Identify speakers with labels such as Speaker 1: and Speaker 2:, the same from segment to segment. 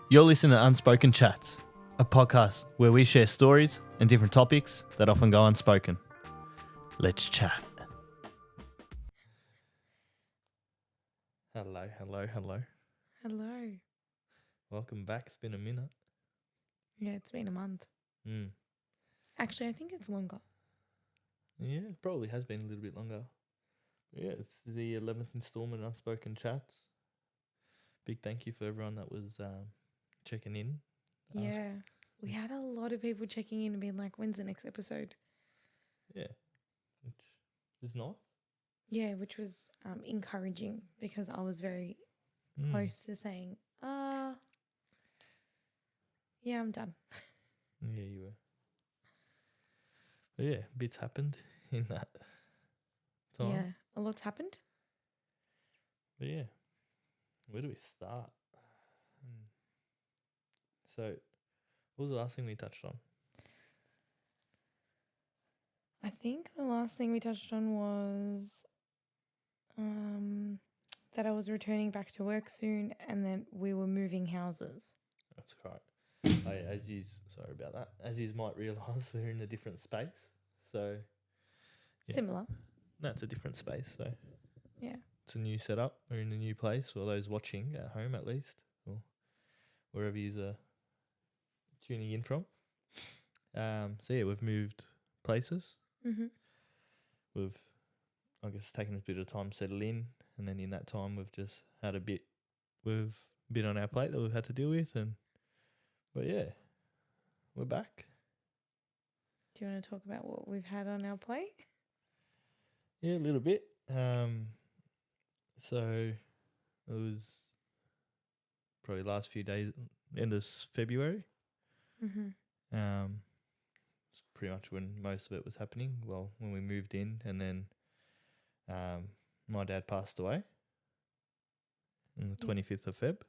Speaker 1: You're listening to Unspoken Chats, a podcast where we share stories and different topics that often go unspoken. Let's chat. Hello.
Speaker 2: Hello.
Speaker 1: Welcome back. It's been a minute.
Speaker 2: Yeah, it's been a month. Actually, I think it's longer.
Speaker 1: Yeah, it probably has been a little bit longer. Yeah, it's the 11th installment of Unspoken Chats. Big thank you for everyone that was checking in.
Speaker 2: Yeah. We had a lot of people checking in and being like, when's the next episode?
Speaker 1: Yeah, which is nice.
Speaker 2: Yeah, which was encouraging because I was very close to saying, yeah, I'm done.
Speaker 1: Yeah, you were. But yeah, bits happened in that time.
Speaker 2: Yeah, a lot's happened.
Speaker 1: But yeah, where do we start? So, what was the last thing we touched on?
Speaker 2: I think the last thing we touched on was that I was returning back to work soon and then we were moving houses.
Speaker 1: That's right. Sorry about that. As you might realise, we're in a different space. So, yeah.
Speaker 2: Similar.
Speaker 1: No, it's a different space. So,
Speaker 2: Yeah.
Speaker 1: it's a new setup. We're in a new place, or those watching at home at least, or wherever you're tuning in from. So, yeah, we've moved places.
Speaker 2: Mm-hmm.
Speaker 1: We've, I guess, taken a bit of time to settle in, and then in that time we've just had we've been on our plate that we've had to deal with, but yeah, we're back.
Speaker 2: Do you want to talk about what we've had on our plate?
Speaker 1: Yeah, a little bit. So it was probably last few days, end of February.
Speaker 2: Mm-hmm.
Speaker 1: It's pretty much when most of it was happening. Well, when we moved in, and then my dad passed away on the 25th of Feb.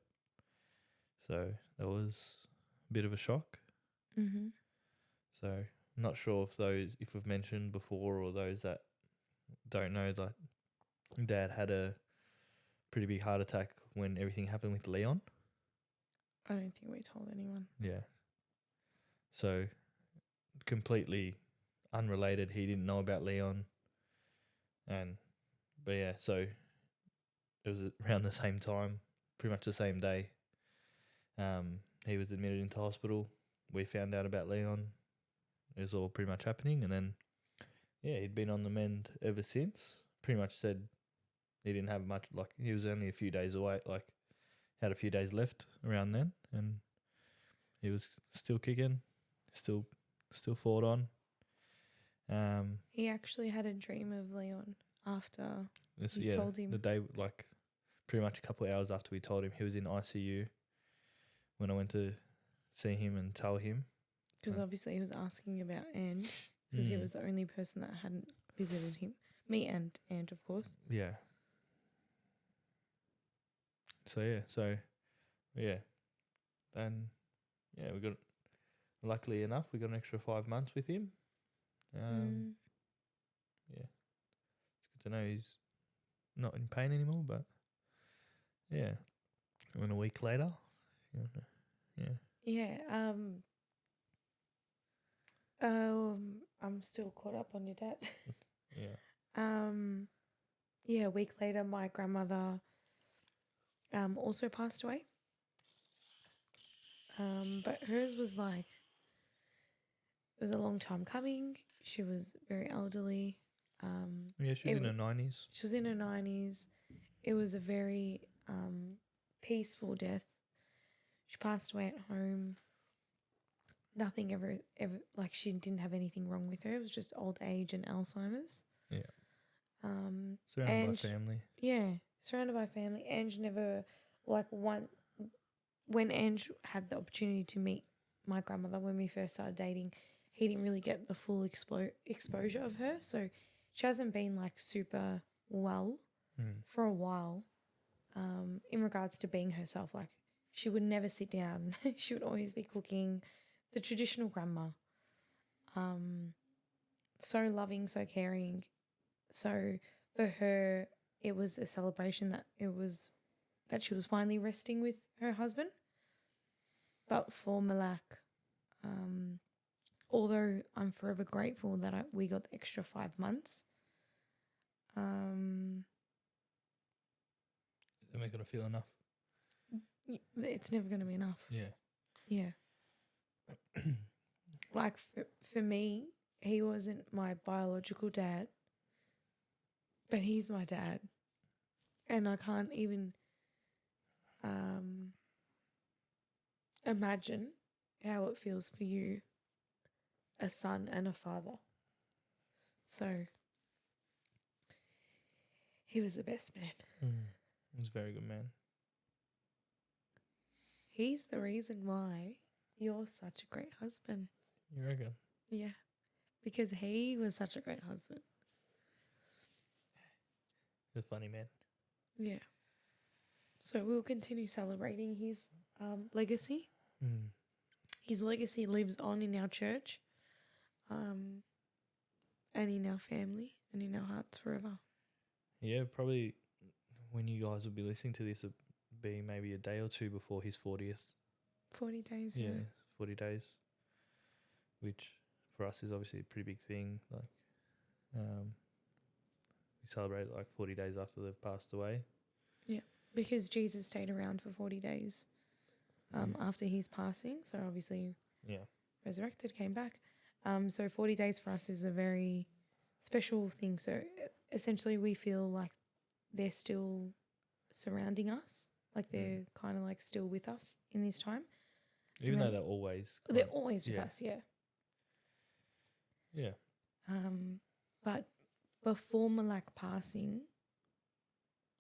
Speaker 1: So that was a bit of a shock.
Speaker 2: Mm-hmm.
Speaker 1: So I'm not sure if we've mentioned before, or those that don't know, that Dad had a pretty big heart attack when everything happened with Leon.
Speaker 2: I don't think we told anyone.
Speaker 1: Yeah. So completely unrelated. He didn't know about Leon. But yeah, so it was around the same time, pretty much the same day. He was admitted into hospital. We found out about Leon. It was all pretty much happening, and then yeah, he'd been on the mend ever since. Pretty much said he didn't have much, like he was only a few days away, like had a few days left around then, and he was still kicking, still fought on.
Speaker 2: He actually had a dream of Leon after you told him.
Speaker 1: The day, like pretty much a couple of hours after we told him, he was in ICU when I went to see him and tell him.
Speaker 2: Because obviously he was asking about Ange, because he was the only person that hadn't visited him. Me and Ange, of course.
Speaker 1: Yeah. So then we got, luckily enough, we got an extra 5 months with him. Yeah, it's good to know he's not in pain anymore. But yeah, and then a week later,
Speaker 2: I'm still caught up on your dad.
Speaker 1: Yeah.
Speaker 2: A week later, my grandmother also passed away. But hers was like, it was a long time coming. She was very elderly.
Speaker 1: She was in her 90s.
Speaker 2: She was in her 90s. It was a very peaceful death. She passed away at home. Nothing ever, like she didn't have anything wrong with her. It was just old age and Alzheimer's.
Speaker 1: Yeah. Surrounded by family.
Speaker 2: Yeah, surrounded by family. Ange never, when Ange had the opportunity to meet my grandmother when we first started dating, he didn't really get the full exposure of her. So she hasn't been like super well for a while in regards to being herself. Like she would never sit down. She would always be cooking. The traditional grandma. So loving, so caring. So for her, it was a celebration that she was finally resting with her husband. But for Malak, although I'm forever grateful that we got the extra 5 months,
Speaker 1: They're not gonna feel enough.
Speaker 2: it's never going to be enough.
Speaker 1: Yeah.
Speaker 2: Yeah. Like for me, he wasn't my biological dad, but he's my dad. And I can't even imagine how it feels for you, a son and a father. So he was the best man.
Speaker 1: He was a very good man.
Speaker 2: He's the reason why you're such a great husband.
Speaker 1: You reckon?
Speaker 2: Yeah. Because he was such a great husband.
Speaker 1: He's a funny man.
Speaker 2: Yeah. So we'll continue celebrating his legacy. His legacy lives on in our church, and in our family, and in our hearts forever.
Speaker 1: Yeah, probably when you guys will be listening to this, it'll be maybe a day or two before his 40th.
Speaker 2: 40 days,
Speaker 1: Yeah, 40 days, which for us is obviously a pretty big thing. Like, we celebrate like 40 days after they've passed away.
Speaker 2: Yeah, because Jesus stayed around for 40 days after his passing. So obviously, resurrected, came back. So 40 days for us is a very special thing. So essentially, we feel like they're still surrounding us, like they're kind of like still with us in this time.
Speaker 1: Even though they're always
Speaker 2: with us, yeah.
Speaker 1: Yeah.
Speaker 2: But before Malak passing,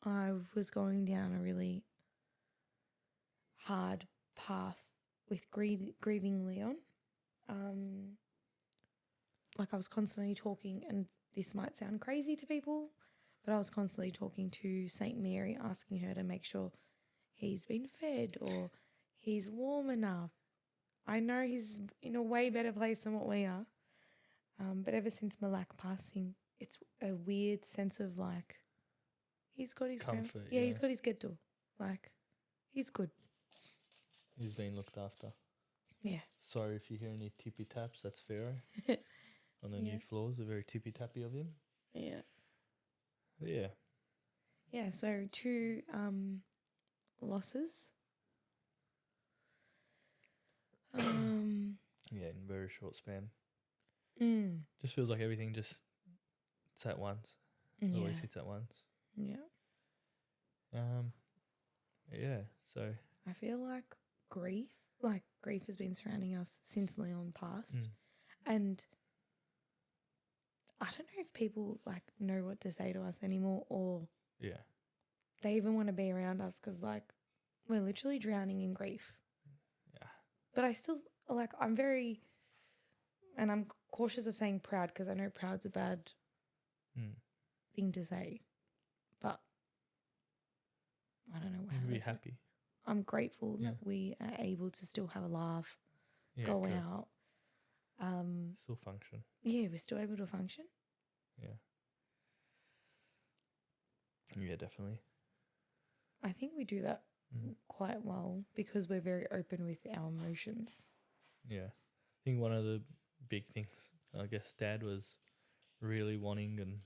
Speaker 2: I was going down a really hard path with grieving Leon. Like I was constantly talking, and this might sound crazy to people, but I was constantly talking to St. Mary, asking her to make sure he's been fed or he's warm enough. I know he's in a way better place than what we are. But ever since Malak passing, it's a weird sense of like, he's got his
Speaker 1: comfort.
Speaker 2: He's got his ghetto. Like, he's good.
Speaker 1: He's been looked after.
Speaker 2: Yeah.
Speaker 1: Sorry if you hear any tippy taps. That's Pharaoh on the new floors. They're very tippy tappy of him.
Speaker 2: Yeah.
Speaker 1: But yeah.
Speaker 2: Yeah. So 2 losses.
Speaker 1: Yeah, in a very short span. Just feels like everything just hits at once. Always hits at once.
Speaker 2: Yeah.
Speaker 1: Yeah. So
Speaker 2: I feel like grief has been surrounding us since Leon passed, and I don't know if people like know what to say to us anymore, or they even want to be around us because like we're literally drowning in grief.
Speaker 1: Yeah.
Speaker 2: But I still like I'm very, and I'm cautious of saying proud because I know proud's a bad thing to say, but I don't know how
Speaker 1: to be happy.
Speaker 2: I'm grateful that we are able to still have a laugh, go out.
Speaker 1: Still function.
Speaker 2: Yeah, we're still able to function.
Speaker 1: Yeah. Yeah, definitely.
Speaker 2: I think we do that quite well because we're very open with our emotions.
Speaker 1: Yeah. I think one of the big things, I guess, Dad was really wanting and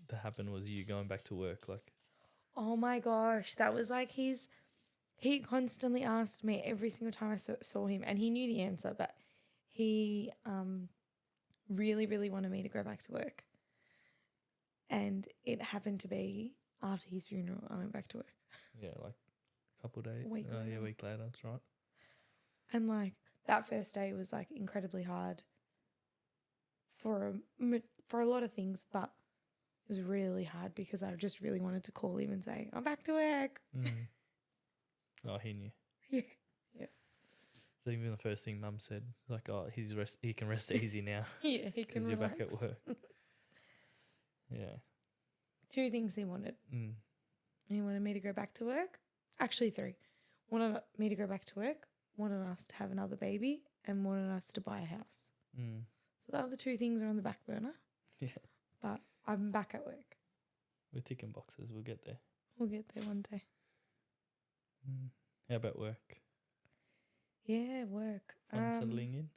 Speaker 1: to happen was you going back to work. Like,
Speaker 2: oh my gosh, that was like he constantly asked me every single time I saw him, and he knew the answer, but he really, really wanted me to go back to work. And it happened to be after his funeral, I went back to work.
Speaker 1: Yeah, like a couple of days.
Speaker 2: A week later.
Speaker 1: Yeah, a week later, that's right.
Speaker 2: And like that first day was like incredibly hard for a lot of things, but it was really hard because I just really wanted to call him and say, I'm back to work.
Speaker 1: Oh, he knew.
Speaker 2: Yeah. Yeah.
Speaker 1: So even the first thing Mum said, like, oh, he can rest easy now.
Speaker 2: Yeah, he can relax.
Speaker 1: You're back at work. Yeah.
Speaker 2: 2 things he wanted. He wanted me to go back to work. Actually 3. Wanted me to go back to work, wanted us to have another baby, and wanted us to buy a house. So the other 2 things are on the back burner.
Speaker 1: Yeah.
Speaker 2: But I'm back at work.
Speaker 1: We're ticking boxes. We'll get there.
Speaker 2: We'll get there one day.
Speaker 1: How about work?
Speaker 2: Yeah, work.
Speaker 1: Fun settling in?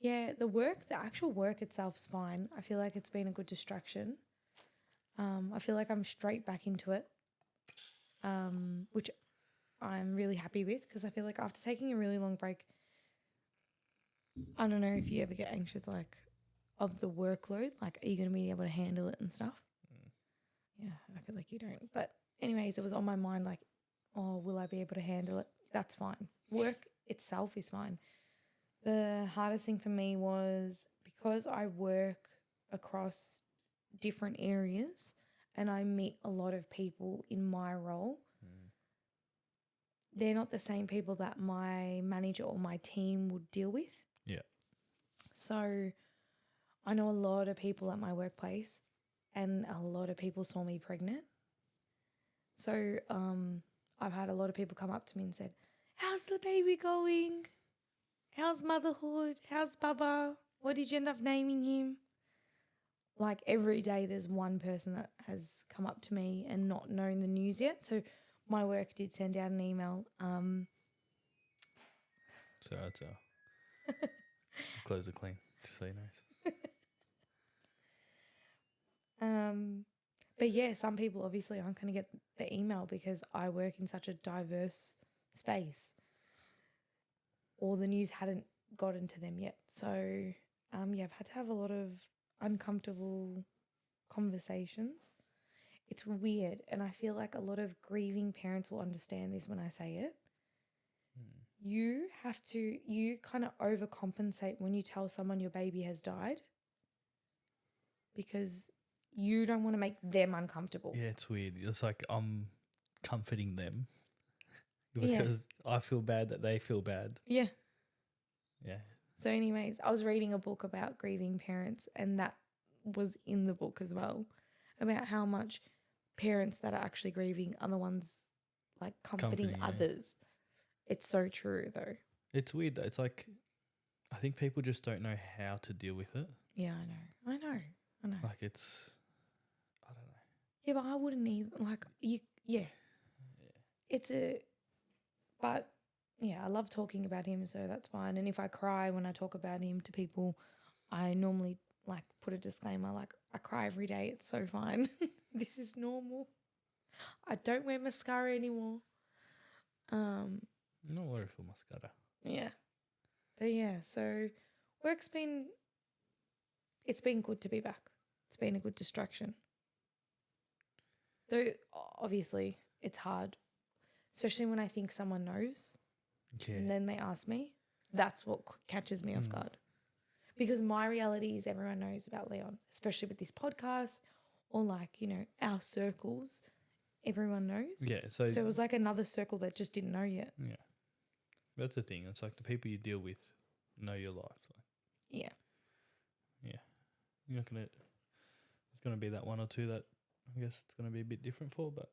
Speaker 2: Yeah, the actual work itself's fine. I feel like it's been a good distraction. I feel like I'm straight back into it, which I'm really happy with because I feel like after taking a really long break, I don't know if you ever get anxious like of the workload, like are you going to be able to handle it and stuff? Yeah, I feel like you don't. But anyways, it was on my mind like, oh, will I be able to handle it? That's fine. Work itself is fine. The hardest thing for me was because I work across different areas and I meet a lot of people in my role. They're not the same people that my manager or my team would deal with.
Speaker 1: Yeah.
Speaker 2: So I know a lot of people at my workplace and a lot of people saw me pregnant. So I've had a lot of people come up to me and said, how's the baby going? How's motherhood? How's Bubba? What did you end up naming him? Like every day there's one person that has come up to me and not known the news yet. So my work did send out an email.
Speaker 1: So it's close it clean, just so you know.
Speaker 2: But yeah, some people obviously aren't going to get the email because I work in such a diverse space. Or the news hadn't gotten to them yet. So yeah, I've had to have a lot of uncomfortable conversations. It's weird, and I feel like a lot of grieving parents will understand this when I say it. You kind of overcompensate when you tell someone your baby has died because you don't want to make them uncomfortable.
Speaker 1: Yeah, it's weird. It's like I'm comforting them because I feel bad that they feel bad.
Speaker 2: Yeah.
Speaker 1: Yeah.
Speaker 2: So anyways, I was reading a book about grieving parents, and that was in the book as well, about how much parents that are actually grieving are the ones like comforting others. It's so true though.
Speaker 1: It's weird though. It's like I think people just don't know how to deal with it.
Speaker 2: Yeah, I know.
Speaker 1: Like it's, I don't know.
Speaker 2: Yeah, but I wouldn't either. Like but yeah, I love talking about him, so that's fine. And if I cry when I talk about him to people, I normally like put a disclaimer like I cry every day. It's so fine. This is normal. I don't wear mascara anymore.
Speaker 1: Not worried for mascara.
Speaker 2: Yeah. But yeah, so it's been good to be back. It's been a good distraction. Though obviously it's hard, especially when I think someone knows.
Speaker 1: Yeah.
Speaker 2: And then they ask me. That's what catches me off guard. Because my reality is everyone knows about Leon, especially with this podcast or like, our circles. Everyone knows.
Speaker 1: Yeah. So
Speaker 2: it was like another circle that just didn't know yet.
Speaker 1: Yeah. That's the thing. It's like the people you deal with know your life. Like,
Speaker 2: yeah.
Speaker 1: Yeah. You're not going to... There's going to be that one or two that I guess it's going to be a bit different for, but...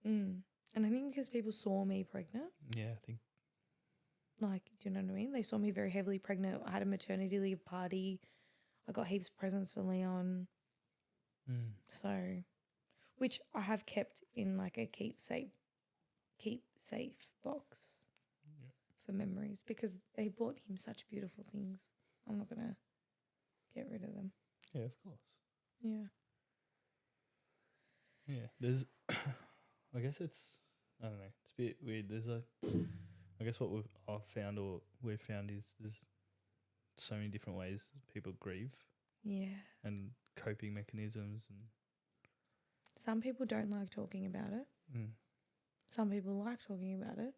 Speaker 2: And I think because people saw me pregnant.
Speaker 1: Yeah, I think...
Speaker 2: Like, do you know what I mean? They saw me very heavily pregnant. I had a maternity leave party. I got heaps of presents for Leon. So, which I have kept in like a keep safe box for memories because they bought him such beautiful things. I'm not going to get rid of them.
Speaker 1: Yeah, of course.
Speaker 2: Yeah.
Speaker 1: Yeah, there's... I guess it's... I don't know. It's a bit weird. There's a... I guess what we've found is there's so many different ways people grieve.
Speaker 2: Yeah.
Speaker 1: And coping mechanisms. And
Speaker 2: some people don't like talking about it. Some people like talking about it.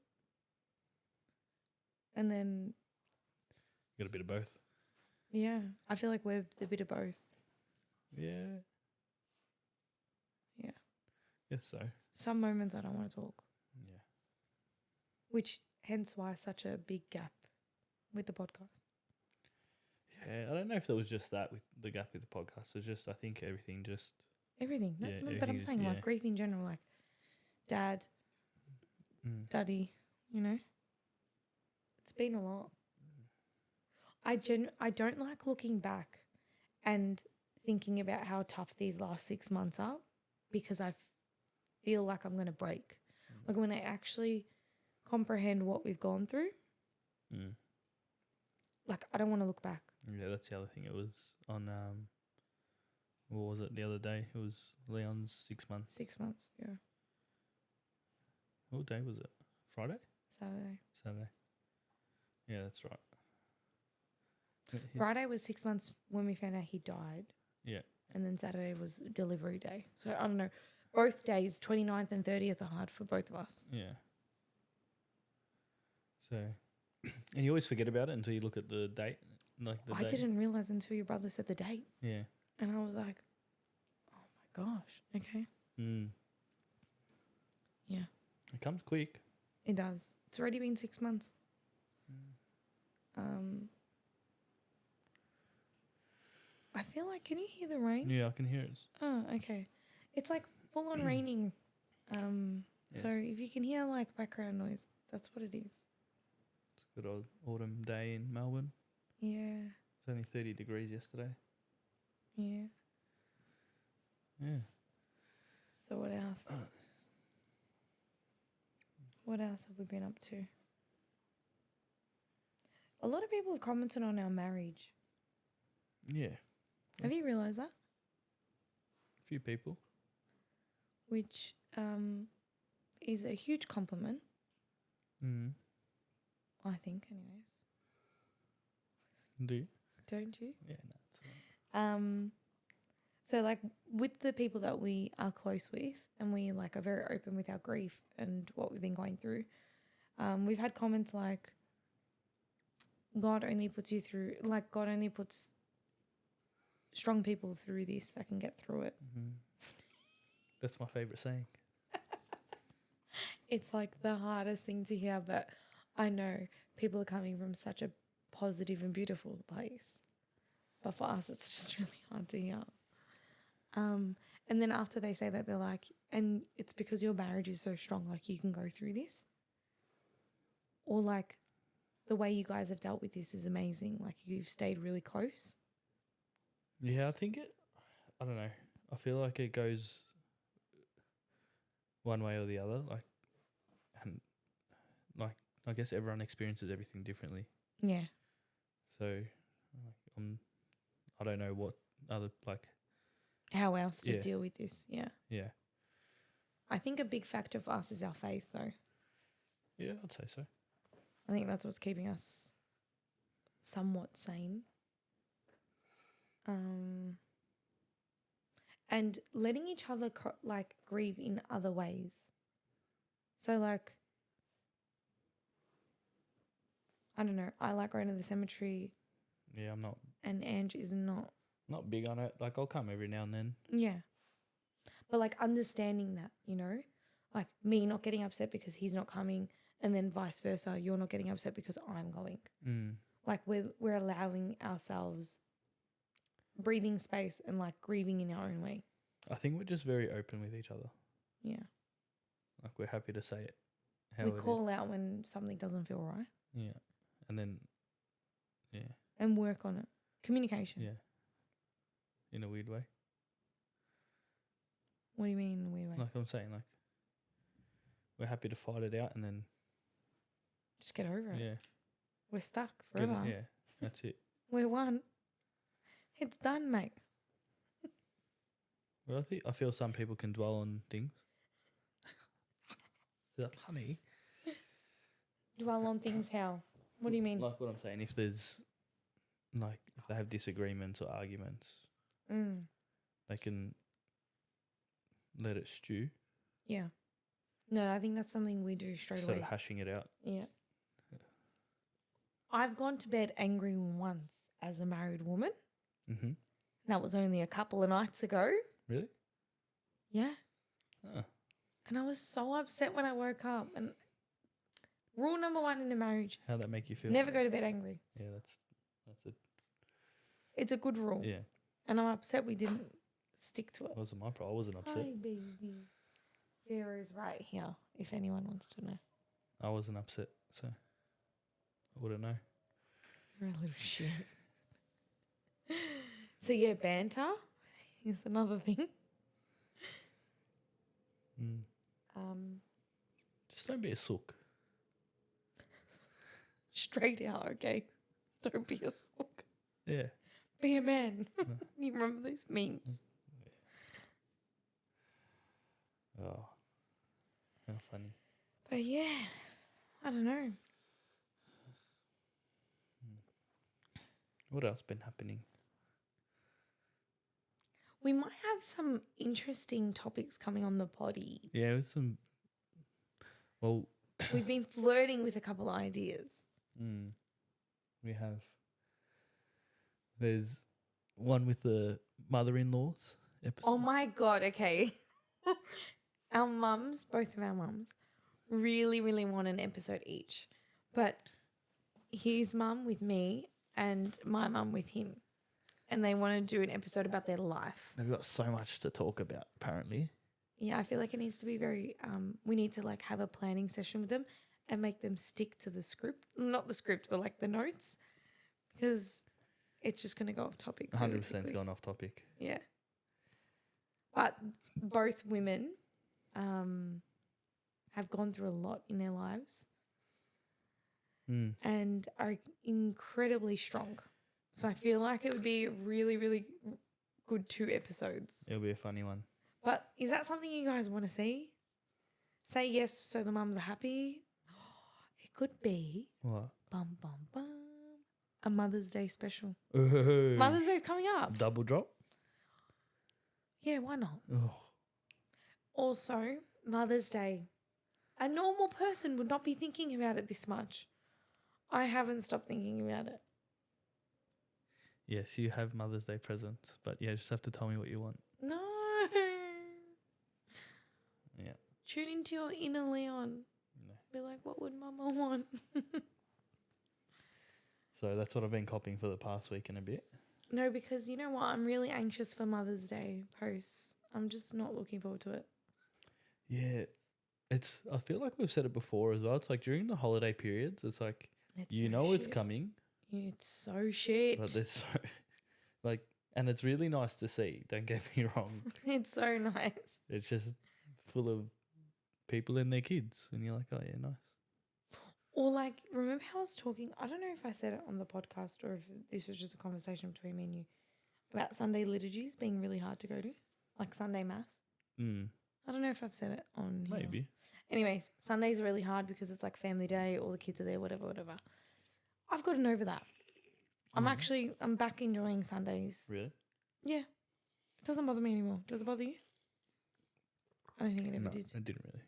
Speaker 2: And then...
Speaker 1: You got a bit of both.
Speaker 2: Yeah. I feel like we're the bit of both.
Speaker 1: Yeah.
Speaker 2: Yeah.
Speaker 1: Guess so.
Speaker 2: Some moments I don't want to talk.
Speaker 1: Yeah.
Speaker 2: Which... Hence why such a big gap with the podcast.
Speaker 1: Yeah, I don't know if there was just that with the gap with the podcast. It's just, I think everything.
Speaker 2: Everything.
Speaker 1: Yeah,
Speaker 2: no, but I'm saying like grief in general, like dad, daddy, It's been a lot. I don't like looking back and thinking about how tough these last 6 months are because I feel like I'm going to break. Like when I actually... comprehend what we've gone through.
Speaker 1: Mm.
Speaker 2: Like, I don't want to look back.
Speaker 1: Yeah, that's the other thing. It was on what was it the other day? It was Leon's 6 months.
Speaker 2: 6 months, yeah.
Speaker 1: What day was it? Friday?
Speaker 2: Saturday.
Speaker 1: Yeah, that's right.
Speaker 2: Friday was 6 months when we found out he died.
Speaker 1: Yeah.
Speaker 2: And then Saturday was delivery day. So, I don't know. Both days, 29th and 30th, are hard for both of us.
Speaker 1: Yeah. So, and you always forget about it until you look at the date.
Speaker 2: I didn't realise until your brother said the date.
Speaker 1: Yeah.
Speaker 2: And I was like, oh my gosh, okay.
Speaker 1: Mm.
Speaker 2: Yeah.
Speaker 1: It comes quick.
Speaker 2: It does. It's already been 6 months. I feel like, can you hear the rain?
Speaker 1: Yeah, I can hear it.
Speaker 2: Oh, okay. It's like full on raining. So if you can hear like background noise, that's what it is.
Speaker 1: It's a good old autumn day in Melbourne.
Speaker 2: Yeah.
Speaker 1: It's only 30 degrees yesterday.
Speaker 2: Yeah.
Speaker 1: Yeah.
Speaker 2: So what else? What else have we been up to? A lot of people have commented on our marriage.
Speaker 1: Yeah.
Speaker 2: Have you realised that?
Speaker 1: A few people.
Speaker 2: Which is a huge compliment.
Speaker 1: Mm.
Speaker 2: I think, anyways.
Speaker 1: Do you?
Speaker 2: Don't you?
Speaker 1: Yeah, no. It's all right.
Speaker 2: So like with the people that we are close with and we like are very open with our grief and what we've been going through, we've had comments like God only puts strong people through this that can get through it.
Speaker 1: Mm-hmm. That's my favourite saying.
Speaker 2: It's like the hardest thing to hear, but I know people are coming from such a positive and beautiful place. But for us, it's just really hard to hear. And then after they say that, they're like, and it's because your marriage is so strong, like you can go through this. Or like the way you guys have dealt with this is amazing. Like you've stayed really close.
Speaker 1: Yeah, I don't know. I feel like it goes one way or the other. I guess everyone experiences everything differently.
Speaker 2: Yeah.
Speaker 1: So, I don't know what other,
Speaker 2: how else to
Speaker 1: Yeah.
Speaker 2: deal with this. Yeah.
Speaker 1: Yeah.
Speaker 2: I think a big factor for us is our faith though.
Speaker 1: Yeah, I'd say so.
Speaker 2: I think that's what's keeping us somewhat sane. And letting each other grieve in other ways. So like, I don't know. I like going to the cemetery.
Speaker 1: Yeah, I'm not.
Speaker 2: And Ange is not.
Speaker 1: Not big on it. Like I'll come every now and then.
Speaker 2: Yeah. But like understanding that, you know, like me not getting upset because he's not coming, and then vice versa. You're not getting upset because I'm going.
Speaker 1: Mm.
Speaker 2: Like we're allowing ourselves breathing space and like grieving in our own way.
Speaker 1: I think we're just very open with each other.
Speaker 2: Yeah.
Speaker 1: Like we're happy to say it.
Speaker 2: We call out when something doesn't feel right.
Speaker 1: Yeah. And then, yeah.
Speaker 2: And work on it. Communication.
Speaker 1: Yeah. In a weird way.
Speaker 2: What do you mean in a weird way?
Speaker 1: Like I'm saying, like, we're happy to fight it out and then.
Speaker 2: Just get over it.
Speaker 1: Yeah.
Speaker 2: We're stuck forever.
Speaker 1: Yeah. That's it.
Speaker 2: We're one. It's done, mate.
Speaker 1: Well, I feel some people can dwell on things. Is that funny?
Speaker 2: Dwell on things how? What do you mean?
Speaker 1: Like what I'm saying, if there's, like, if they have disagreements or arguments, they can let it stew.
Speaker 2: Yeah. No, I think that's something we do straight
Speaker 1: Instead
Speaker 2: away.
Speaker 1: of hashing it out.
Speaker 2: Yeah. I've gone to bed angry once as a married woman.
Speaker 1: Mm-hmm.
Speaker 2: That was only a couple of nights ago.
Speaker 1: Really?
Speaker 2: Yeah.
Speaker 1: Oh.
Speaker 2: And I was so upset when I woke up. And rule number 1 in a marriage.
Speaker 1: How'd that make you feel?
Speaker 2: Never go to bed angry.
Speaker 1: Yeah, that's it.
Speaker 2: It's a good rule.
Speaker 1: Yeah.
Speaker 2: And I'm upset we didn't stick to it.
Speaker 1: It wasn't my problem. I wasn't upset.
Speaker 2: Hi, baby. Vera's right here, if anyone wants to know.
Speaker 1: I wasn't upset, so I wouldn't know.
Speaker 2: You're a little shit. So yeah, banter is another thing.
Speaker 1: Mm. Just don't be a sook.
Speaker 2: Straight out, okay? Don't be a sook.
Speaker 1: Yeah.
Speaker 2: Be a man. You remember these memes?
Speaker 1: Oh, how funny.
Speaker 2: But yeah, I don't know.
Speaker 1: What else been happening?
Speaker 2: We might have some interesting topics coming on the potty.
Speaker 1: Yeah, it was some. Well,
Speaker 2: We've been flirting with a couple of ideas.
Speaker 1: we have. There's one with the mother-in-laws episode.
Speaker 2: Oh my God, okay. Our mums, both of our mums, really, really want an episode each. But his mum with me and my mum with him. And they want to do an episode about their life.
Speaker 1: They've got so much to talk about, apparently.
Speaker 2: Yeah, I feel like it needs to be very, we need to like have a planning session with them and make them stick to the script. Not the script, but like the notes. Because it's just going to go off topic.
Speaker 1: 100% it's gone off topic.
Speaker 2: Yeah. But both women have gone through a lot in their lives and are incredibly strong. So I feel like it would be really, really good 2 episodes.
Speaker 1: It'll be a funny one.
Speaker 2: But is that something you guys want to see? Say yes so the mums are happy. It could be.
Speaker 1: What?
Speaker 2: Bum, bum, bum. A Mother's Day special.
Speaker 1: Ooh.
Speaker 2: Mother's Day's coming up.
Speaker 1: Double drop?
Speaker 2: Yeah, why not?
Speaker 1: Oh.
Speaker 2: Also, Mother's Day. A normal person would not be thinking about it this much. I haven't stopped thinking about it.
Speaker 1: Yes, you have Mother's Day presents, but yeah, just have to tell me what you want.
Speaker 2: No.
Speaker 1: Yeah.
Speaker 2: Tune into your inner Leon.
Speaker 1: No.
Speaker 2: Be like, what would Mama want?
Speaker 1: So that's what I've been copying for the past week and a bit.
Speaker 2: No, because you know what? I'm really anxious for Mother's Day posts. I'm just not looking forward to it.
Speaker 1: Yeah. I feel like we've said it before as well. It's like during the holiday periods, it's like, it's coming.
Speaker 2: It's so shit.
Speaker 1: But there's so, and it's really nice to see. Don't get me wrong.
Speaker 2: It's so nice.
Speaker 1: It's just full of people and their kids. And you're like, oh, yeah, nice.
Speaker 2: Or like, remember how I was talking? I don't know if I said it on the podcast or if this was just a conversation between me and you about Sunday liturgies being really hard to go to, like Sunday Mass. I don't know if I've said it on here.
Speaker 1: Maybe.
Speaker 2: Anyways, Sunday's really hard because it's like family day, all the kids are there, whatever. I've gotten over that. I'm back enjoying Sundays.
Speaker 1: Really?
Speaker 2: Yeah. It doesn't bother me anymore. Does it bother you? I don't think it ever did.
Speaker 1: It didn't really.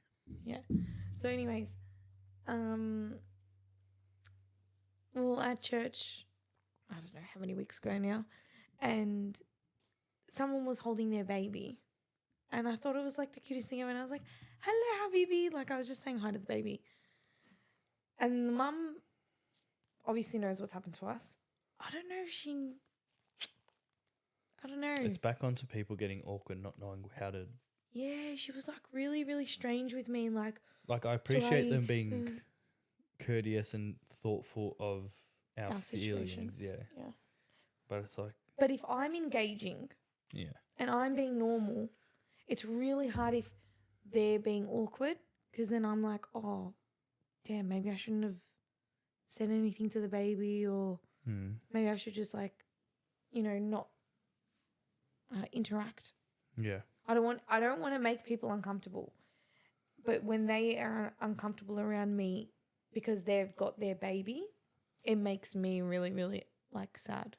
Speaker 2: Yeah. So anyways, well, at church, I don't know how many weeks ago now, and someone was holding their baby. And I thought it was like the cutest thing ever. And I was like, hello, Habibi. Like I was just saying hi to the baby. And the mum obviously knows what's happened to us. I don't know.
Speaker 1: It's back onto people getting awkward, not knowing how to.
Speaker 2: Yeah, she was like really, really strange with me. Like
Speaker 1: I appreciate them being courteous and thoughtful of our feelings.
Speaker 2: situations.
Speaker 1: Yeah. But it's like.
Speaker 2: But if I'm engaging.
Speaker 1: Yeah.
Speaker 2: And I'm being normal, it's really hard if they're being awkward because then I'm like, oh, damn, maybe I shouldn't have said anything to the baby or maybe I should just like, not interact.
Speaker 1: Yeah.
Speaker 2: I don't want to make people uncomfortable. But when they are uncomfortable around me because they've got their baby, it makes me really, really like sad.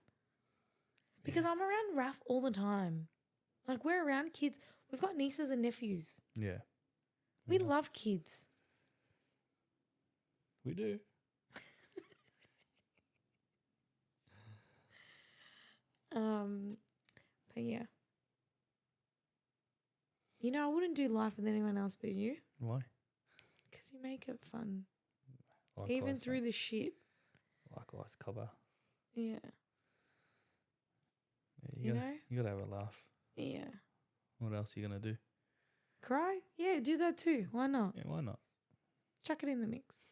Speaker 2: Because I'm around Raph all the time. Like we're around kids. We've got nieces and nephews.
Speaker 1: Yeah.
Speaker 2: We love kids.
Speaker 1: We do.
Speaker 2: But yeah. I wouldn't do life with anyone else but you.
Speaker 1: Why?
Speaker 2: Because you make it fun.
Speaker 1: Likewise,
Speaker 2: even through the shit.
Speaker 1: Likewise, cover.
Speaker 2: Yeah.
Speaker 1: You gotta have a laugh.
Speaker 2: Yeah.
Speaker 1: What else are you gonna do?
Speaker 2: Cry? Yeah, do that too. Why not?
Speaker 1: Yeah, why not?
Speaker 2: Chuck it in the mix.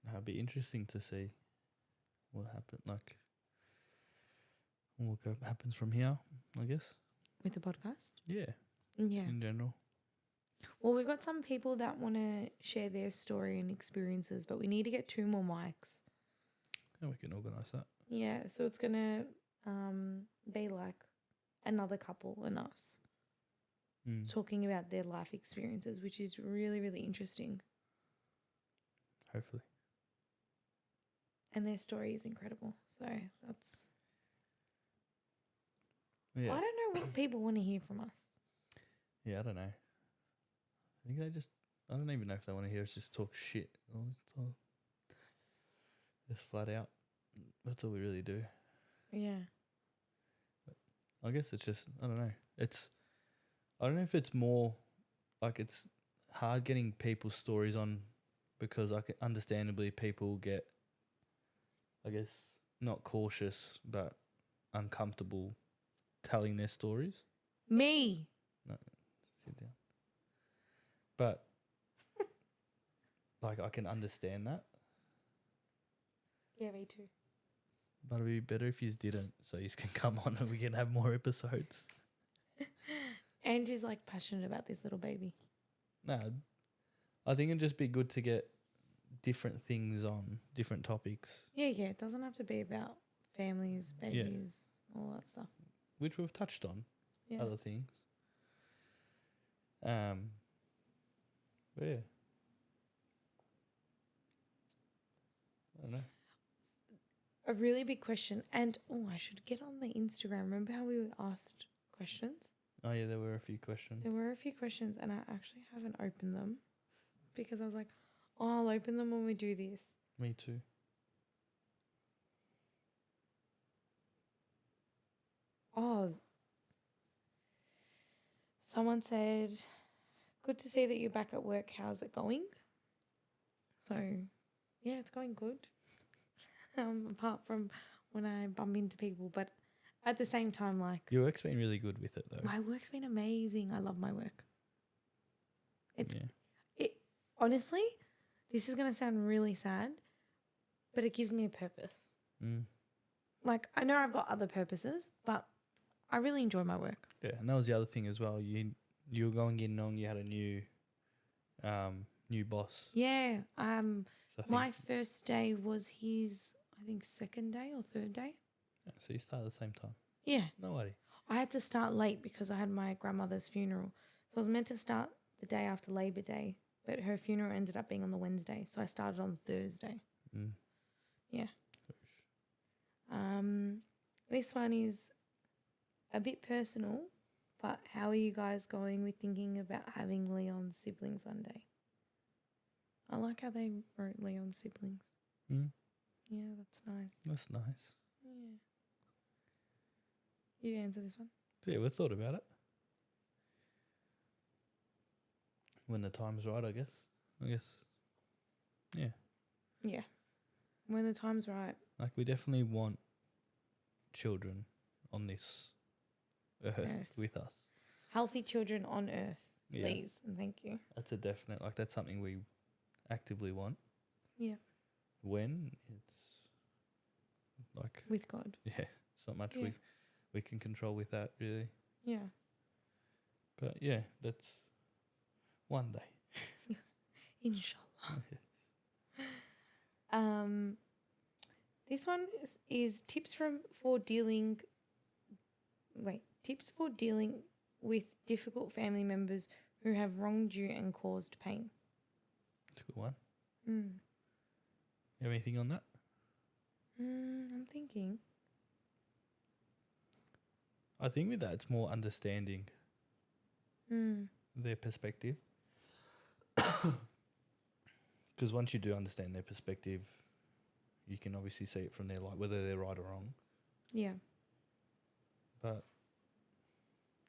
Speaker 1: It'd be interesting to see what happens. What happens from here, I guess.
Speaker 2: With the podcast?
Speaker 1: Yeah.
Speaker 2: Yeah.
Speaker 1: In general.
Speaker 2: Well, we've got some people that want to share their story and experiences, but we need to get 2 more mics.
Speaker 1: And we can organise that.
Speaker 2: Yeah, so it's going to be like another couple and us talking about their life experiences, which is really, really interesting.
Speaker 1: Hopefully.
Speaker 2: And their story is incredible. So that's...
Speaker 1: Yeah.
Speaker 2: I don't know what people want to hear from us.
Speaker 1: Yeah, I don't know. I think they just... I don't even know if they want to hear us just talk shit. Just flat out. That's all we really do.
Speaker 2: Yeah.
Speaker 1: I guess it's just... I don't know. I don't know if it's more... Like, it's hard getting people's stories on because understandably people get... I guess not cautious, but uncomfortable telling their stories.
Speaker 2: Me.
Speaker 1: No, sit down. But like I can understand that.
Speaker 2: Yeah, me too.
Speaker 1: But it'd be better if you didn't, so you can come on and we can have more episodes.
Speaker 2: Angie's like passionate about this little baby.
Speaker 1: No, I think it'd just be good to get different things on, different topics.
Speaker 2: Yeah. It doesn't have to be about families, babies, all that stuff.
Speaker 1: Which we've touched on.
Speaker 2: Yeah.
Speaker 1: Other things. But yeah. I don't know.
Speaker 2: A really big question. And, I should get on the Instagram. Remember how we asked questions?
Speaker 1: Oh yeah, there were a few questions.
Speaker 2: There were a few questions and I actually haven't opened them because I was like, I'll open them when we do this.
Speaker 1: Me too.
Speaker 2: Oh, someone said, good to see that you're back at work. How's it going? So, yeah, it's going good. Apart from when I bump into people. But at the same time, like...
Speaker 1: Your work's been really good with it, though.
Speaker 2: My work's been amazing. I love my work. Honestly, this is going to sound really sad, but it gives me a purpose. Like, I know I've got other purposes, but I really enjoy my work.
Speaker 1: Yeah, and that was the other thing as well. You were going in knowing you had a new boss.
Speaker 2: Yeah.
Speaker 1: So
Speaker 2: My first day was his, I think, second day or third day.
Speaker 1: Yeah, so you started at the same time.
Speaker 2: Yeah.
Speaker 1: No worry.
Speaker 2: I had to start late because I had my grandmother's funeral. So I was meant to start the day after Labor Day, but her funeral ended up being on the Wednesday. So I started on Thursday. Yeah. This one is a bit personal, but how are you guys going with thinking about having Leon's siblings one day? I like how they wrote Leon's siblings. Yeah, that's nice.
Speaker 1: That's nice.
Speaker 2: Yeah. You answer this one?
Speaker 1: Yeah, we thought about it. When the time's right, I guess. Yeah.
Speaker 2: Yeah. When the time's right.
Speaker 1: Like, we definitely want children on this earth with us.
Speaker 2: Healthy children on earth, please, and thank you.
Speaker 1: That's a definite, like, that's something we actively want.
Speaker 2: Yeah.
Speaker 1: When it's like...
Speaker 2: With God.
Speaker 1: Yeah, it's not much we can control with that, really.
Speaker 2: Yeah.
Speaker 1: But, yeah, that's one day.
Speaker 2: Inshallah. This one is tips for dealing with difficult family members who have wronged you and caused pain.
Speaker 1: That's a good one. You have anything on that?
Speaker 2: I'm thinking.
Speaker 1: I think with that, it's more understanding their perspective. Because once you do understand their perspective, you can obviously see it from their light, whether they're right or wrong.
Speaker 2: Yeah.
Speaker 1: But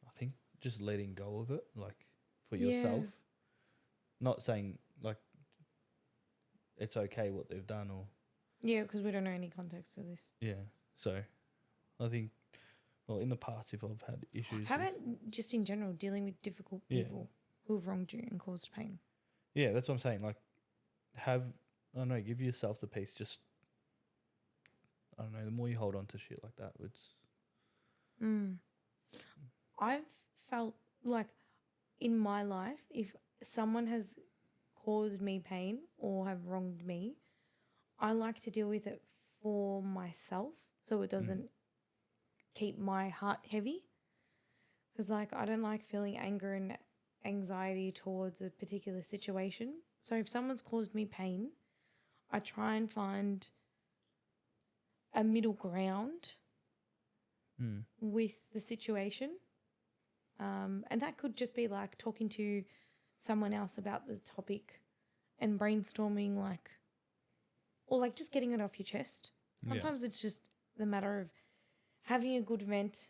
Speaker 1: I think just letting go of it, like, for yourself. Not saying, like, it's okay what they've done or...
Speaker 2: Yeah, because we don't know any context to this.
Speaker 1: Yeah. So, I think, well, in the past, if I've had issues...
Speaker 2: How about just in general, dealing with difficult people who have wronged you and caused pain?
Speaker 1: Yeah, that's what I'm saying. Like, give yourself the peace. Just, I don't know, the more you hold on to shit like that, it's...
Speaker 2: I've felt like in my life, if someone has caused me pain or have wronged me, I like to deal with it for myself so it doesn't keep my heart heavy. Because, like, I don't like feeling anger and anxiety towards a particular situation. So if someone's caused me pain, I try and find a middle ground with the situation. And that could just be like talking to someone else about the topic and brainstorming, like, or like just getting it off your chest. Sometimes it's just the matter of having a good vent,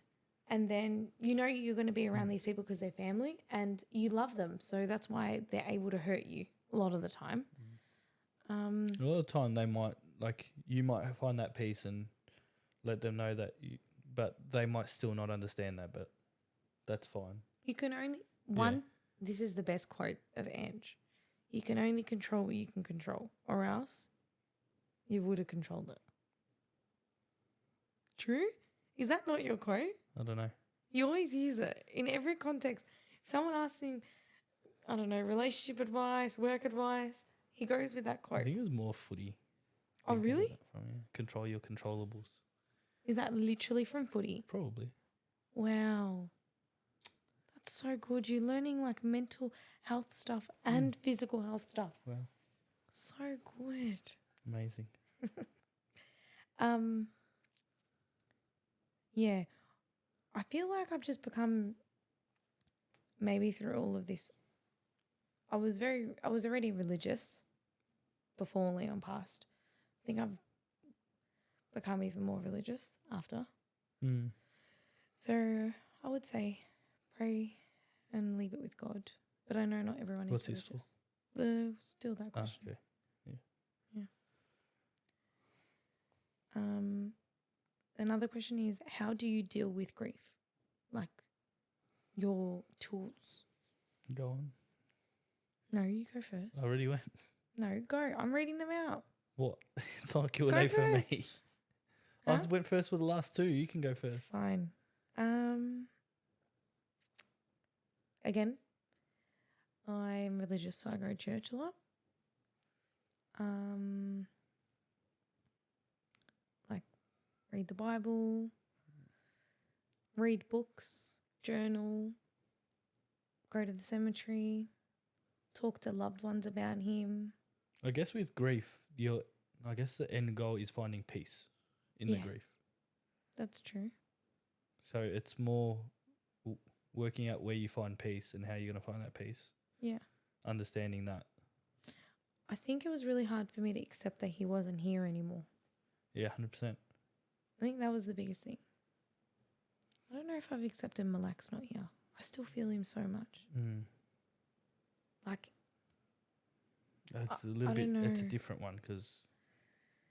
Speaker 2: and then you know you're going to be around these people because they're family and you love them. So that's why they're able to hurt you a lot of the time.
Speaker 1: A lot of the time they might, like, you might find that peace and let them know that but they might still not understand that, but that's fine.
Speaker 2: You can only, this is the best quote of Ange. You can only control what you can control, or else you would have controlled it. True? Is that not your quote?
Speaker 1: I don't know.
Speaker 2: You always use it in every context. If someone asks him, I don't know, relationship advice, work advice, he goes with that
Speaker 1: I
Speaker 2: quote.
Speaker 1: think it was more footy.
Speaker 2: Oh, really?
Speaker 1: Control your controllables.
Speaker 2: Is that literally from footy?
Speaker 1: Probably.
Speaker 2: Wow. That's so good. You're learning like mental health stuff and physical health stuff.
Speaker 1: Wow.
Speaker 2: So good.
Speaker 1: Amazing.
Speaker 2: Yeah. I feel like I've just become, maybe through all of this, I was already religious before Leon passed. I think I've become even more religious after. So I would say pray and leave it with God. But I know not everyone is religious. Still that question.
Speaker 1: Okay.
Speaker 2: Yeah. Another question is, how do you deal with grief? Like your tools.
Speaker 1: Go on.
Speaker 2: No, you go first.
Speaker 1: I already went.
Speaker 2: No, go. I'm reading them out.
Speaker 1: What? It's not a Q&A for me.
Speaker 2: Huh?
Speaker 1: I went first with the last two. You can go first.
Speaker 2: Fine. Again, I'm religious, so I go to church a lot. Like read the Bible, read books, journal, go to the cemetery, talk to loved ones about him.
Speaker 1: I guess with grief, I guess the end goal is finding peace in the grief.
Speaker 2: That's true.
Speaker 1: So it's more working out where you find peace and how you're going to find that peace.
Speaker 2: Yeah.
Speaker 1: Understanding that.
Speaker 2: I think it was really hard for me to accept that he wasn't here anymore.
Speaker 1: Yeah, 100%.
Speaker 2: I think that was the biggest thing. I don't know if I've accepted Malak's not here. I still feel him so much. Like,
Speaker 1: it's a little bit, it's a different one because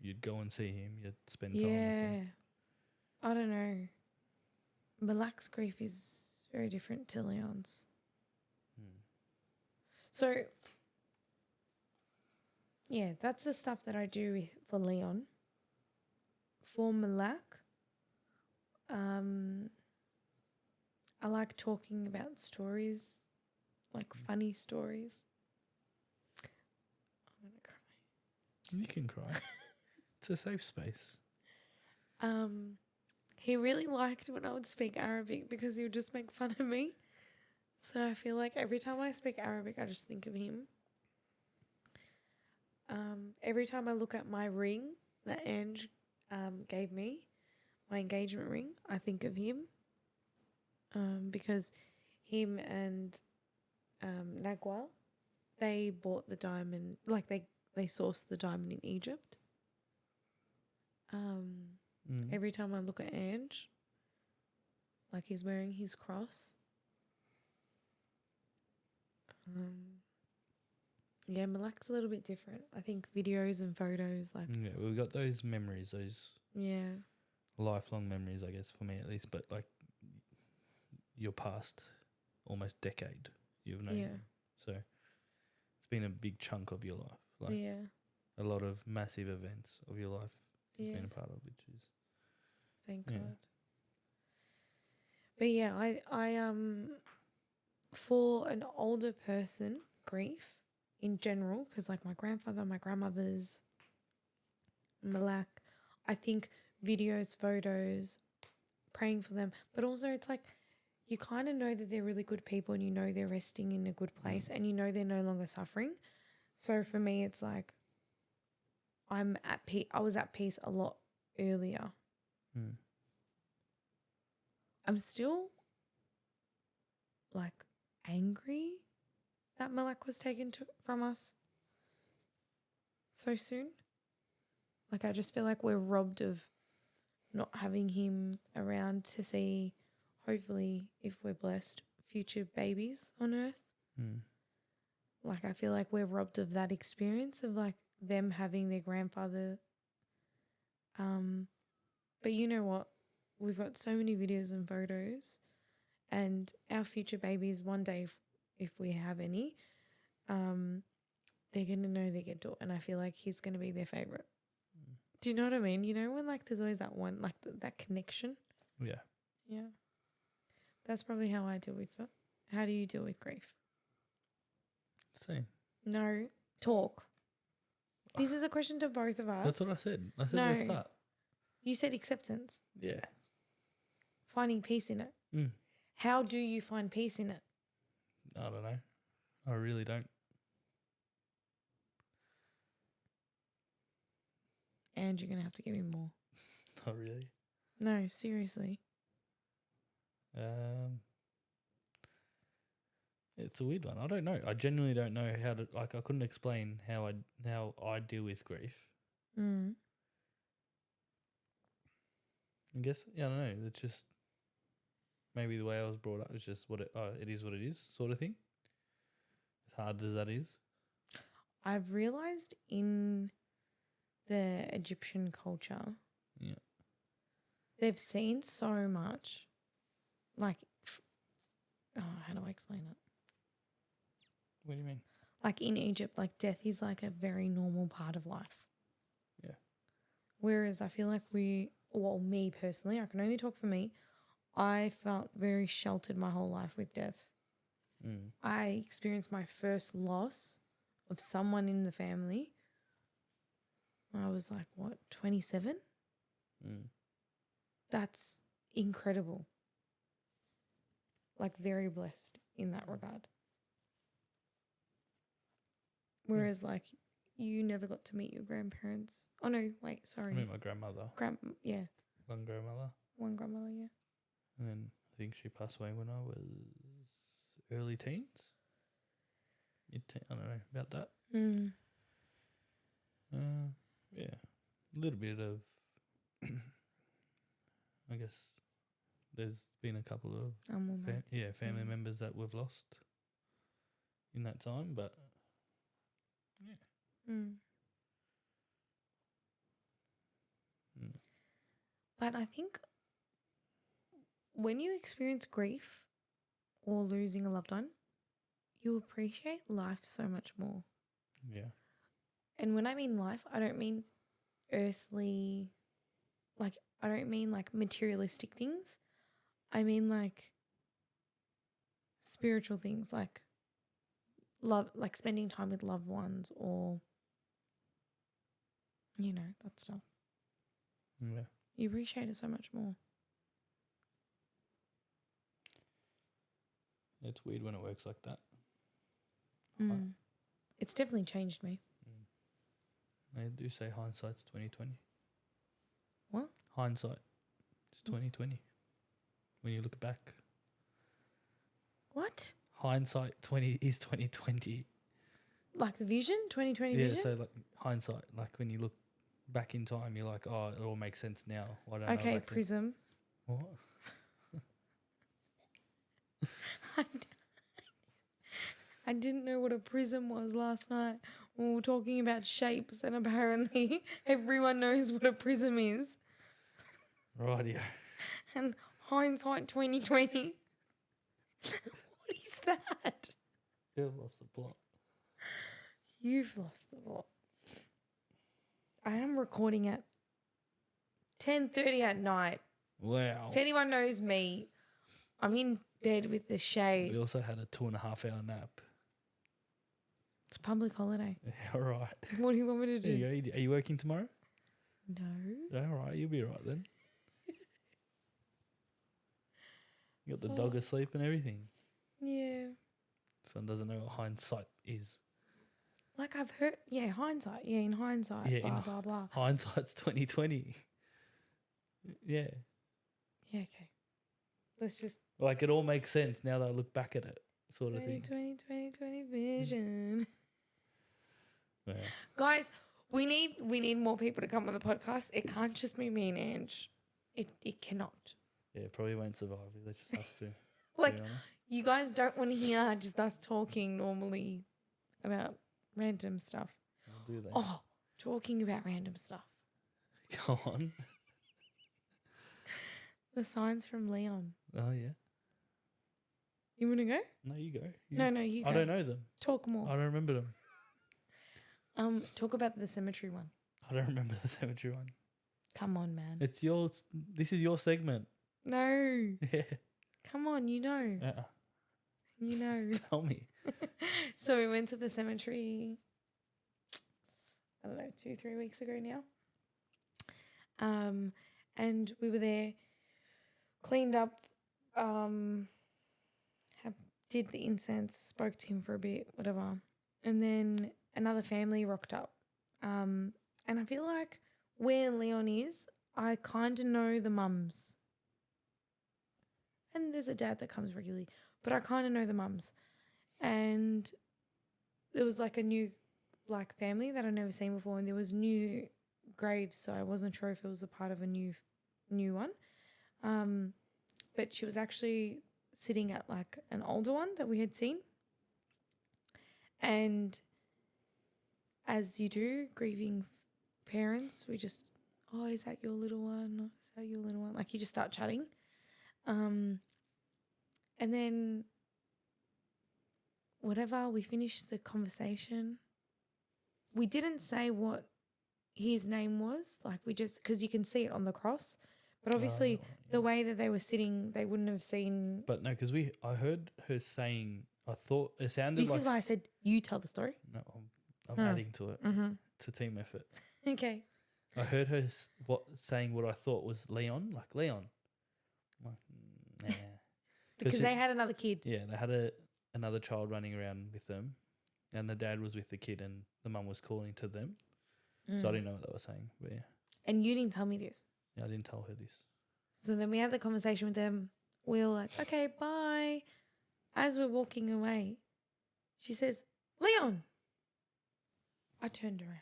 Speaker 1: you'd go and see him, you'd spend time with him.
Speaker 2: I don't know. Malak's grief is very different to Leon's. So, yeah, that's the stuff that I do for Leon. For Malak, I like talking about stories, like funny stories. I'm going to cry.
Speaker 1: You can cry. It's a safe space.
Speaker 2: He really liked when I would speak Arabic because he would just make fun of me. So I feel like every time I speak Arabic, I just think of him. Every time I look at my ring that Ange gave me, my engagement ring, I think of him. Because him and Nagwa, they bought the diamond, like they sourced the diamond in Egypt. Every time I look at Ange, like he's wearing his cross. Yeah, Malak's a little bit different. I think videos and photos, like
Speaker 1: Yeah, we've got those memories, those lifelong memories, I guess, for me at least. But like your past almost decade, you've known him. So it's been a big chunk of your life. Like a lot of massive events of your life you've been a part of, which is
Speaker 2: thank God. But yeah, I for an older person, grief in general, because like my grandfather, my grandmothers, Malak, I think videos, photos, praying for them, but also it's like you kind of know that they're really good people and you know they're resting in a good place and you know they're no longer suffering. So for me, it's like I'm at peace. I was at peace a lot earlier. I'm still like angry that Malak was taken from us so soon. Like I just feel like we're robbed of not having him around to see, hopefully, if we're blessed, future babies on earth. Like I feel like we're robbed of that experience of like them having their grandfather. But you know what? We've got so many videos and photos, and our future babies one day, if we have any, they're going to know they get to, and I feel like he's going to be their favorite. Do you know what I mean? You know when like there's always that one, like that connection?
Speaker 1: Yeah.
Speaker 2: Yeah. That's probably how I deal with it. How do you deal with grief?
Speaker 1: Same.
Speaker 2: No. Talk. This is a question to both of us.
Speaker 1: That's what I said. I said at the start.
Speaker 2: You said acceptance.
Speaker 1: Yeah.
Speaker 2: Finding peace in it. How do you find peace in it?
Speaker 1: I don't know. I really don't.
Speaker 2: And you're going to have to give me more.
Speaker 1: Not really.
Speaker 2: No, seriously.
Speaker 1: It's a weird one. I don't know. I genuinely don't know how to, like, I couldn't explain how I deal with grief. I guess, yeah, I don't know. It's just maybe the way I was brought up is just what it is what it is sort of thing. As hard as that is.
Speaker 2: I've realized in the Egyptian culture, they've seen so much, like, how do I explain it?
Speaker 1: What do you mean?
Speaker 2: Like in Egypt, like death is like a very normal part of life.
Speaker 1: Yeah.
Speaker 2: Whereas I feel like me personally, I can only talk for me, I felt very sheltered my whole life with death. I experienced my first loss of someone in the family when I was like, 27? That's incredible. Like very blessed in that regard. Whereas like you never got to meet your grandparents. Oh no, wait, sorry.
Speaker 1: I mean my grandmother.
Speaker 2: Yeah.
Speaker 1: One grandmother.
Speaker 2: One grandmother, yeah.
Speaker 1: And then I think she passed away when I was early teens. I don't know about that. Yeah, a little bit of. I guess there's been a couple of family members that we've lost in that time, but
Speaker 2: But I think when you experience grief or losing a loved one, you appreciate life so much more.
Speaker 1: Yeah.
Speaker 2: And when I mean life, I don't mean earthly, like I don't mean like materialistic things. I mean like spiritual things, like love, like spending time with loved ones or, you know, that stuff.
Speaker 1: Yeah.
Speaker 2: You appreciate it so much more.
Speaker 1: It's weird when it works like that.
Speaker 2: It's definitely changed me.
Speaker 1: They do say hindsight's 20/20.
Speaker 2: What?
Speaker 1: Hindsight is 20/20. When you look back.
Speaker 2: What?
Speaker 1: Hindsight is 20/20.
Speaker 2: Like the vision, 20/20 vision?
Speaker 1: Yeah, so like hindsight, like when you look back in time, you're like, oh, it all makes sense now. Why don't
Speaker 2: Okay, prism.
Speaker 1: What?
Speaker 2: I didn't know what a prism was last night. We were talking about shapes and apparently everyone knows what a prism is.
Speaker 1: Rightio.
Speaker 2: And hindsight 20/20. What is that?
Speaker 1: You've lost the plot.
Speaker 2: You've lost the plot. I am recording at 10:30 at night.
Speaker 1: Wow.
Speaker 2: If anyone knows me, I'm in bed with the shade.
Speaker 1: We also had a 2.5 hour nap.
Speaker 2: It's a public holiday.
Speaker 1: Yeah, all right.
Speaker 2: What do you want me to do?
Speaker 1: Are you working tomorrow?
Speaker 2: No.
Speaker 1: All right, you'll be all right then. You got the dog asleep and everything.
Speaker 2: Yeah.
Speaker 1: This one doesn't know what hindsight is.
Speaker 2: Like I've heard, hindsight. Yeah, in hindsight,
Speaker 1: Yeah,
Speaker 2: blah, blah, blah.
Speaker 1: Hindsight's 2020. Yeah.
Speaker 2: Yeah, okay. Let's just...
Speaker 1: Like, it all makes sense now that I look back at it, sort of thing.
Speaker 2: 2020 vision.
Speaker 1: Yeah.
Speaker 2: Guys, we need more people to come on the podcast. It can't just be me and Ange. It cannot.
Speaker 1: Yeah, it probably won't survive. It's just us two.
Speaker 2: Like, you guys don't want to hear just us talking normally about random stuff.
Speaker 1: I'll do that.
Speaker 2: Oh, talking about random stuff.
Speaker 1: Go on.
Speaker 2: The signs from Leon.
Speaker 1: Oh, yeah.
Speaker 2: You want to go?
Speaker 1: No, you go.
Speaker 2: No, you go.
Speaker 1: I don't know them.
Speaker 2: Talk more.
Speaker 1: I don't remember them.
Speaker 2: Talk about the cemetery one.
Speaker 1: I don't remember the cemetery one.
Speaker 2: Come on, man.
Speaker 1: It's yours. This is your segment.
Speaker 2: No.
Speaker 1: Yeah.
Speaker 2: Come on, you know. You know.
Speaker 1: Tell me.
Speaker 2: So we went to the cemetery, I don't know, 2-3 weeks ago now. And we were there, cleaned up, did the incense, spoke to him for a bit, whatever. And then another family rocked up. And I feel like where Leon is, I kind of know the mums. And there's a dad that comes regularly, but I kind of know the mums. And there was like a new family that I'd never seen before, and there was new graves, so I wasn't sure if it was a part of a new one. But she was actually sitting at like an older one that we had seen. And as you do, grieving parents, we just, oh, is that your little one? Is that your little one? Like, you just start chatting. And then whatever, we finished the conversation. We didn't say what his name was. Like, we just, because you can see it on the cross. But obviously the way that they were sitting, they wouldn't have seen.
Speaker 1: But no, because I heard her saying, I thought it sounded
Speaker 2: This
Speaker 1: like.
Speaker 2: is why I said, you tell the story.
Speaker 1: No, I'm adding to it.
Speaker 2: Mm-hmm.
Speaker 1: It's a team effort.
Speaker 2: Okay.
Speaker 1: I heard her saying what I thought was Leon, like Leon. I'm like, nah.
Speaker 2: Because they had another kid.
Speaker 1: Yeah, they had another child running around with them, and the dad was with the kid, and the mum was calling to them. So I didn't know what they were saying, but yeah.
Speaker 2: And you didn't tell me this.
Speaker 1: Yeah, I didn't tell her this.
Speaker 2: So then we had the conversation with them. We were like, okay, bye. As we're walking away, she says, Leon. I turned around.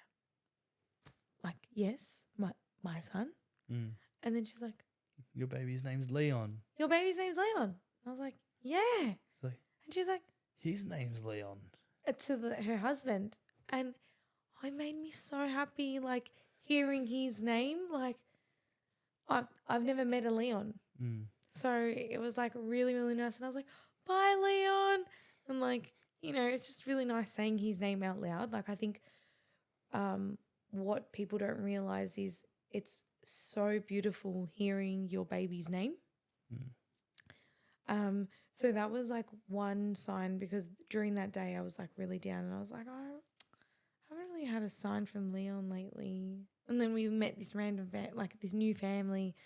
Speaker 2: Like, yes, my son.
Speaker 1: Mm.
Speaker 2: And then she's like,
Speaker 1: your baby's name's Leon.
Speaker 2: your baby's name's Leon. I was like, yeah.
Speaker 1: So
Speaker 2: And she's like,
Speaker 1: his name's Leon.
Speaker 2: to her husband. And it made me so happy, like, hearing his name. Like, I've never met a Leon.
Speaker 1: Mm.
Speaker 2: So it was, like, really, really nice. And I was like, bye, Leon. And, like, you know, it's just really nice saying his name out loud. Like, I think what people don't realize is it's so beautiful hearing your baby's name.
Speaker 1: Mm.
Speaker 2: So that was like one sign, because during that day I was like really down, and I was like, oh, I haven't really had a sign from Leon lately. And then we met this random this new family,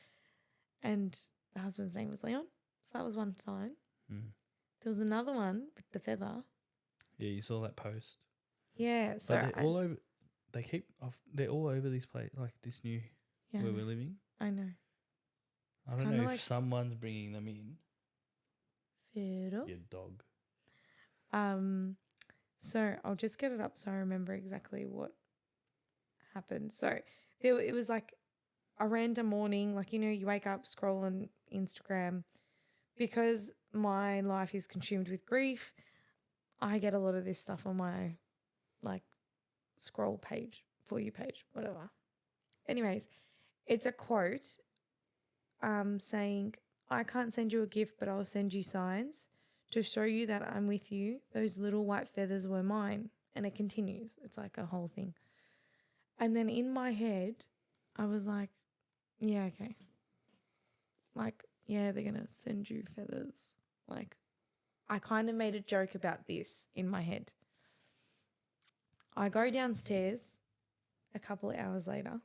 Speaker 2: and the husband's name was Leon. So that was one sign.
Speaker 1: Mm.
Speaker 2: There was another one with the feather.
Speaker 1: Yeah, you saw that post.
Speaker 2: Yeah. So
Speaker 1: But they're all over. They're all over this place, like this new
Speaker 2: yeah,
Speaker 1: where we're living.
Speaker 2: I know.
Speaker 1: I don't
Speaker 2: kinda
Speaker 1: know if
Speaker 2: like-
Speaker 1: someone's bringing them in.
Speaker 2: Feather.
Speaker 1: Your dog.
Speaker 2: So I'll just get it up so I remember exactly what happened. So it was like a random morning, like, you know, you wake up, scroll on Instagram. Because my life is consumed with grief, I get a lot of this stuff on my, like, scroll page, For You page, whatever. Anyways, it's a quote saying, I can't send you a gift, but I'll send you signs to show you that I'm with you. Those little white feathers were mine. And it continues. It's like a whole thing. And then in my head, I was like, yeah, okay. Like, yeah, they're going to send you feathers. Like, I kind of made a joke about this in my head. I go downstairs a couple of hours later,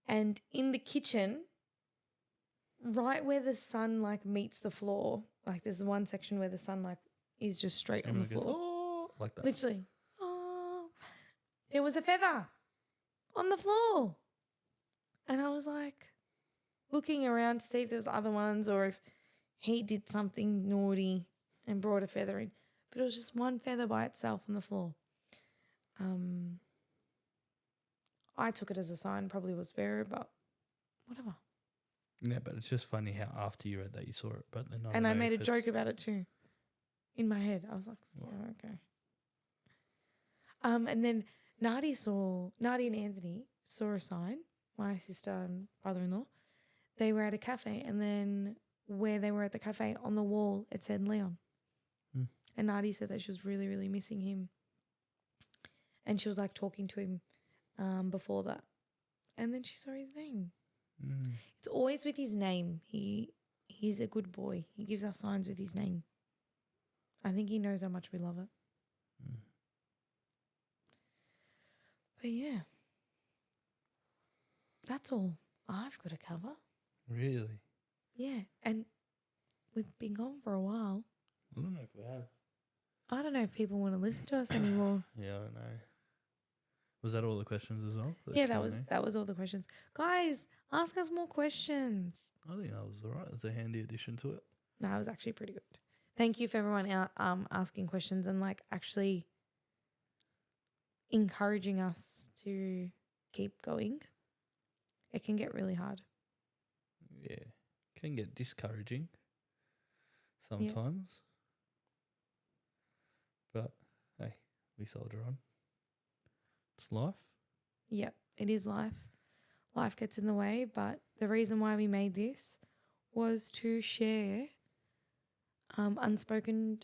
Speaker 2: and in the kitchen, right where the sun like meets the floor, like there's one section where the sun like is just straight on the
Speaker 1: Everyone
Speaker 2: floor.
Speaker 1: goes, oh, like that.
Speaker 2: Literally. Oh, there was a feather on the floor. And I was like looking around to see if there was other ones or if he did something naughty and brought a feather in. But it was just one feather by itself on the floor. I took it as a sign, probably was fairy, but whatever.
Speaker 1: Yeah, but it's just funny how after you read that you saw it, but then
Speaker 2: And I made a joke about it too. In my head. I was like, yeah, okay. And then Nadi and Anthony saw a sign, my sister and brother-in-law. They were at a cafe, and then where they were at the cafe on the wall, it said Leon. And Nadi said that she was really, really missing him. And she was like talking to him before that. And then she saw his name. It's always with his name. He's a good boy. He gives us signs with his name. I think he knows how much we love it. But yeah, that's all I've got to cover.
Speaker 1: Really?
Speaker 2: Yeah, and we've been gone for a while.
Speaker 1: I don't know if we have.
Speaker 2: I don't know if people want to listen to us anymore.
Speaker 1: Yeah, I don't know. Was that all the questions as well?
Speaker 2: Yeah, that was all the questions. Guys, ask us more questions.
Speaker 1: I think that was all right. It's a handy addition to it.
Speaker 2: No, it was actually pretty good. Thank you for everyone out asking questions and like actually encouraging us to keep going. It can get really hard.
Speaker 1: Yeah. Can get discouraging sometimes. Yeah. But hey, we soldier on. It's life.
Speaker 2: Yep, it is life. Life gets in the way, but the reason why we made this was to share unspoken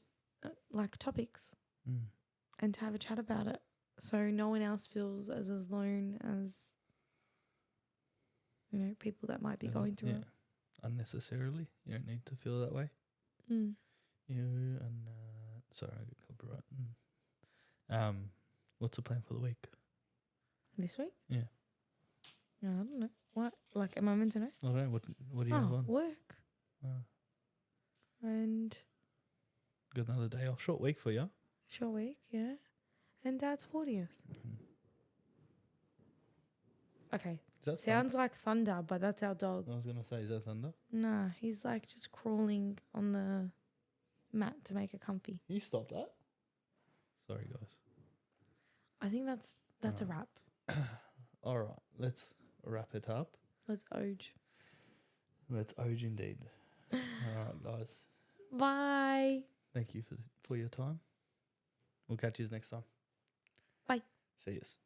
Speaker 2: like topics and to have a chat about it, so no one else feels as alone as people that might be going through it
Speaker 1: unnecessarily. You don't need to feel that way. You and sorry, I got copyright. What's the plan for the week?
Speaker 2: This week?
Speaker 1: Yeah.
Speaker 2: No, I don't know. What? Like, am I meant to know?
Speaker 1: I don't know. What do you have on?
Speaker 2: Work. And
Speaker 1: got another day off. Short week for you.
Speaker 2: Short week, yeah. And Dad's 40th. Okay. Sounds like thunder, but that's our dog.
Speaker 1: I was going to say, is that thunder?
Speaker 2: Nah, he's like just crawling on the mat to make it comfy.
Speaker 1: Can you stop that? Sorry, guys.
Speaker 2: I think that's a wrap.
Speaker 1: All right, let's wrap it up.
Speaker 2: Let's oge.
Speaker 1: Let's oge indeed. All right, guys.
Speaker 2: Bye.
Speaker 1: Thank you for your time. We'll catch you next time.
Speaker 2: Bye.
Speaker 1: See yous.